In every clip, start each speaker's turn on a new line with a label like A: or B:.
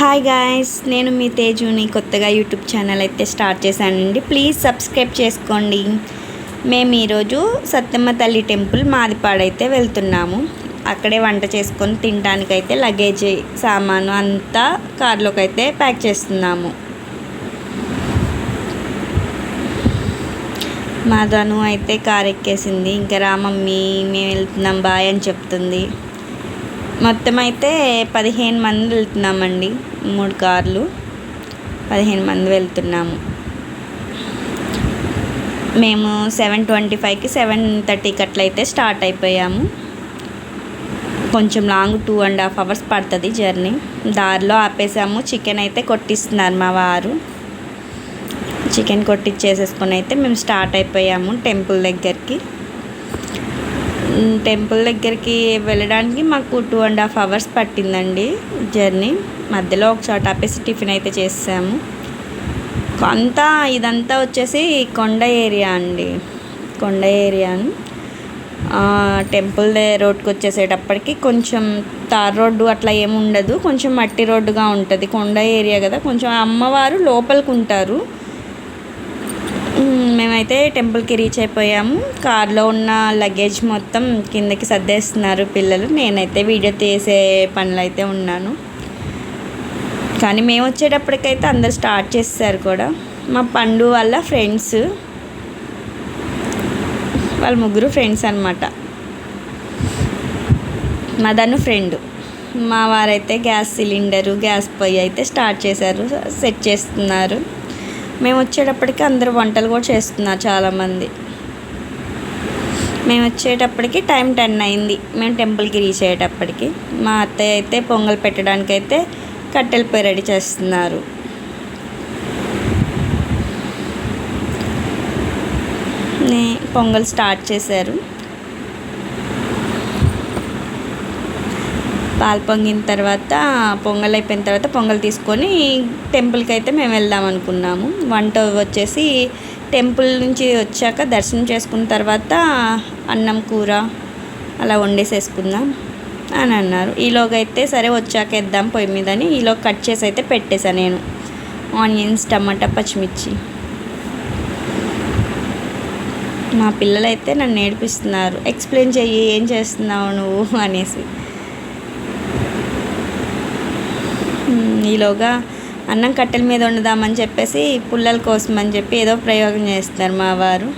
A: Hi guys, నేను మీ తేజుని కొత్తగా YouTube channel అయితే స్టార్ట్ చేశానండి. ప్లీజ్ సబ్స్క్రైబ్ చేసుకోండి. మేము ఈరోజు సత్తమ్మ తల్లి టెంపుల్ మాదిపాడైతే వెళ్తున్నాము. అక్కడే వంట చేసుకొని తినడానికైతే లగేజ్ సామాను అంతా కార్లోకి అయితే ప్యాక్ చేస్తున్నాము. మా ధను అయితే కార్ ఎక్కేసింది. ఇంకా రా మమ్మీ మేము వెళ్తున్నాం బాయ్ అని చెప్తుంది. మొత్తం అయితే 15 మంది వెళ్తున్నామండి. 3 కార్లు 15 మంది వెళ్తున్నాము. మేము 7:25కి 7:30కి అట్లయితే స్టార్ట్ అయిపోయాము. కొంచెం లాంగ్ 2.5 hours పడుతుంది జర్నీ. దారిలో ఆపేసాము. చికెన్ అయితే కొట్టిస్తున్నారు మా వారు. చికెన్ కొట్టిచ్చేసేసుకొని అయితే మేము స్టార్ట్ అయిపోయాము టెంపుల్ దగ్గరికి. టెంపుల్ దగ్గరికి వెళ్ళడానికి మాకు 2.5 hours పట్టిందండి జర్నీ. మధ్యలో ఒక చోట ఆపేసి టిఫిన్ అయితే చేసాము. ఇదంతా వచ్చేసి కొండ ఏరియా అండి. కొండ ఏరియా టెంపుల్ రోడ్కి వచ్చేసేటప్పటికి కొంచెం తార్ రోడ్డు అట్లా ఏమి ఉండదు, కొంచెం మట్టి రోడ్డుగా ఉంటుంది. కొండ ఏరియా కదా, కొంచెం అమ్మవారు లోపలికి ఉంటారు. మేమైతే టెంపుల్కి రీచ్ అయిపోయాము. కార్లో ఉన్న లగేజ్ మొత్తం కిందకి సర్దేస్తున్నారు పిల్లలు. నేనైతే వీడియో తీసే పనులు అయితే ఉన్నాను. కానీ మేము వచ్చేటప్పటికైతే అందరు స్టార్ట్ చేస్తారు కూడా. మా పండు వాళ్ళ ఫ్రెండ్స్, వాళ్ళ ముగ్గురు ఫ్రెండ్స్ అనమాట. మా ధను ఫ్రెండ్. మా వారైతే గ్యాస్ సిలిండరు, గ్యాస్ పొయ్యి అయితే స్టార్ట్ చేశారు, సెట్ చేస్తున్నారు. మేము వచ్చేటప్పటికి అందరూ వంటలు కూడా చేస్తున్నారు చాలామంది. మేము వచ్చేటప్పటికి టైం 10 అయింది. మేము టెంపుల్కి రీచ్ అయ్యేటప్పటికి మా అత్తయ్య అయితే పొంగల్ పెట్టడానికైతే కట్టెల పొయ్యి రెడీ చేస్తున్నారు. పొంగల్ స్టార్ట్ చేశారు. పాలు పొంగిన తర్వాత, పొంగల్ అయిపోయిన తర్వాత పొంగల్ తీసుకొని టెంపుల్కి అయితే మేము వెళ్దాం అనుకున్నాము. వంట వచ్చేసి టెంపుల్ నుంచి వచ్చాక దర్శనం చేసుకున్న తర్వాత అన్నం కూర అలా వండేసేసుకుందాం అని అన్నారు. ఈలోగా అయితే సరే వచ్చాక వేద్దాం పొయ్యి మీదని ఈలోగా కట్ చేసి అయితే పెట్టేశాను నేను. ఆనియన్స్, టమాటా, పచ్చిమిర్చి. మా పిల్లలు అయితే నన్ను నేర్పిస్తున్నారు, ఎక్స్ప్లెయిన్ చెయ్యి ఏం చేస్తున్నావు నువ్వు అనేసి. ఈలోగా అన్నం కట్టెల మీద వండుదామని చెప్పేసి పుల్లల కోసం అని చెప్పి ఏదో ప్రయోగం చేస్తున్నారు మా వారు.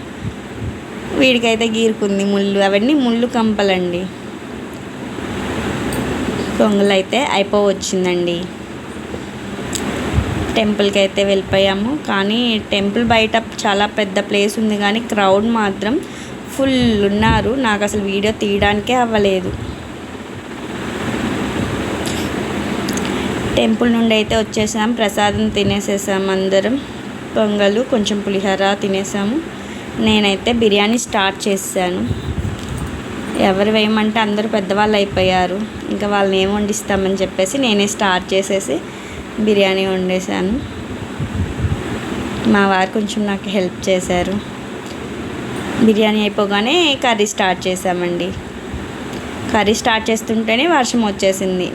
A: వీడికైతే గీరుకుంది ముళ్ళు, అవన్నీ ముళ్ళు కంపలండి. పొంగల్ అయితే అయిపోవచ్చిందండి. టెంపుల్కి అయితే వెళ్ళిపోయాము. కానీ టెంపుల్ బయట చాలా పెద్ద ప్లేస్ ఉంది కానీ క్రౌడ్ మాత్రం ఫుల్ ఉన్నారు. నాకు అసలు వీడియో తీయడానికే అవ్వలేదు. టెంపుల్ నుండి అయితే వచ్చేసాం. ప్రసాదం తినేసేసాం అందరం. పొంగలు, కొంచెం పులిహోర తినేసాము. నేనైతే బిర్యానీ స్టార్ట్ చేశాను. ఎవరు వేయమంటే అందరూ పెద్దవాళ్ళు అయిపోయారు. ఇంకా వాళ్ళని ఏం వండిస్తామని చెప్పేసి నేనే స్టార్ట్ చేసేసి బిర్యానీ వండేసాను. మా వారు కొంచెం నాకు హెల్ప్ చేశారు. బిర్యానీ అయిపోగానే కర్రీ స్టార్ట్ చేసామండి. కర్రీ స్టార్ట్ చేస్తుంటేనే వర్షం వచ్చేసింది.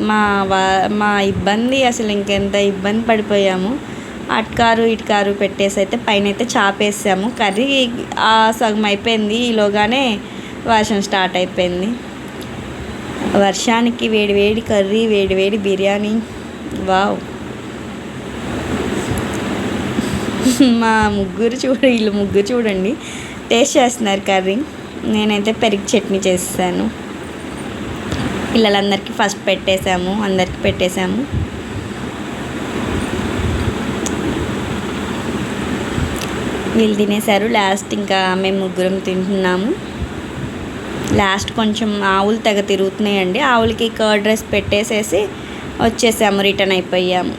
A: మా ఇబ్బంది అసలు ఇంకెంత ఇబ్బంది పడిపోయాము. అటుకారు ఇటుకారు పెట్టేసి అయితే పైన అయితే చాపేసాము. కర్రీ సగం అయిపోయింది. ఈలోగానే వర్షం స్టార్ట్ అయిపోయింది. వర్షానికి వేడి వేడి కర్రీ, వేడి వేడి బిర్యానీ. వావ్! వీళ్ళు ముగ్గురు చూడండి టేస్ట్ చేస్తున్నారు కర్రీ. నేనైతే పెరుగు చట్నీ చేస్తాను. పిల్లలందరికీ ఫస్ట్ పెట్టేశాము, అందరికి పెట్టేశాము. వీళ్ళు తినేశారు. లాస్ట్ ఇంకా మేము ముగ్గురం తింటున్నాము. లాస్ట్ కొంచెం ఆవులు తెగ తిరుగుతున్నాయండి. ఆవులకి కర్డ్ రైస్ పెట్టేసేసి వచ్చేసాము, రిటర్న్ అయిపోయాము.